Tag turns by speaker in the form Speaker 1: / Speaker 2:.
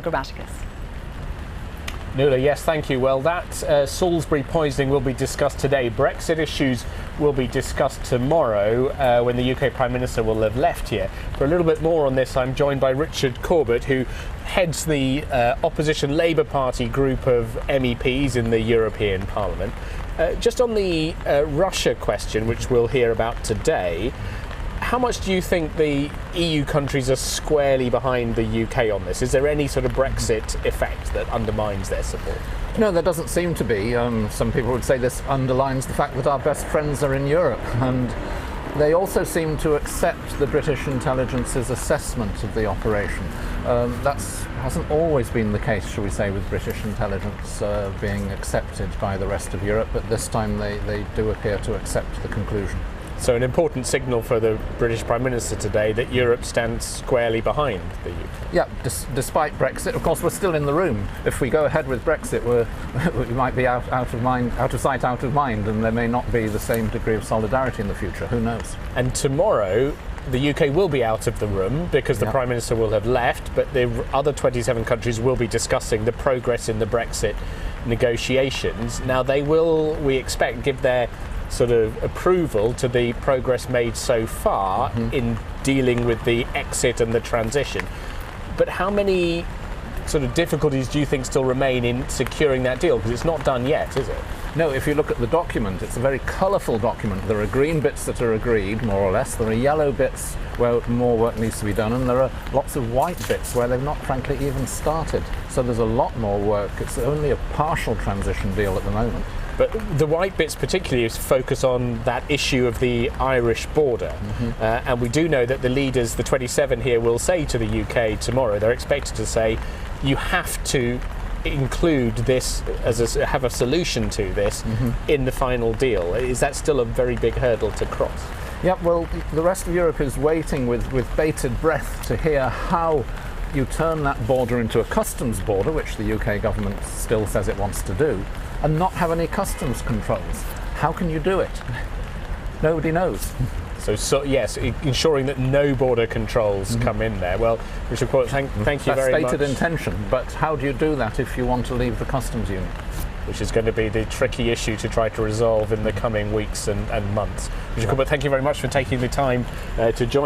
Speaker 1: Damian, Grammaticas.
Speaker 2: Nuala, yes, thank you. Well, that Salisbury poisoning will be discussed today. Brexit issues will be discussed tomorrow when the UK Prime Minister will have left here. For a little bit more on this, I'm joined by Richard Corbett, who heads the opposition Labour Party group of MEPs in the European Parliament. Just on the Russia question, which we'll hear about today, how much do you think the EU countries are squarely behind the UK on this? Is there any sort of Brexit effect that undermines their support?
Speaker 3: No, there doesn't seem to be. Some people would say this underlines the fact that our best friends are in Europe, and they also seem to accept the British intelligence's assessment of the operation. That hasn't always been the case, shall we say, with British intelligence being accepted by the rest of Europe, but this time they do appear to accept the conclusion.
Speaker 2: So an important signal for the British Prime Minister today that Europe stands squarely behind the UK.
Speaker 3: Yeah, despite Brexit, of course, we're still in the room. If we go ahead with Brexit, we might be out of sight, out of mind, and there may not be the same degree of solidarity in the future. Who knows?
Speaker 2: And tomorrow, the UK will be out of the room because the Prime Minister will have left, but the other 27 countries will be discussing the progress in the Brexit negotiations. Now, they will, we expect, give their sort of approval to the progress made so far in dealing with the exit and the transition. But how many sort of difficulties do you think still remain in securing that deal? Because it's not done yet, is it?
Speaker 3: No, if you look at the document, it's a very colourful document. There are green bits that are agreed, more or less. There are yellow bits where more work needs to be done, and there are lots of white bits where they've not, frankly, even started. So there's a lot more work. It's only a partial transition deal at the moment.
Speaker 2: But the white bits particularly is focus on that issue of the Irish border. And we do know that the leaders, the 27 here, will say to the UK tomorrow, they're expected to say, you have to include this, have a solution to this in the final deal. Is that still a very big hurdle to cross?
Speaker 3: Yeah, well, the rest of Europe is waiting with bated breath to hear how you turn that border into a customs border, which the UK government still says it wants to do, and not have any customs controls. How can you do it? Nobody knows.
Speaker 2: So yes, ensuring that no border controls come in there. Well, Richard Corbett, thank you very much.
Speaker 3: That's stated intention, but how do you do that if you want to leave the customs union?
Speaker 2: Which is going to be the tricky issue to try to resolve in the coming weeks and months. Richard Corbett, thank you very much for taking the time to join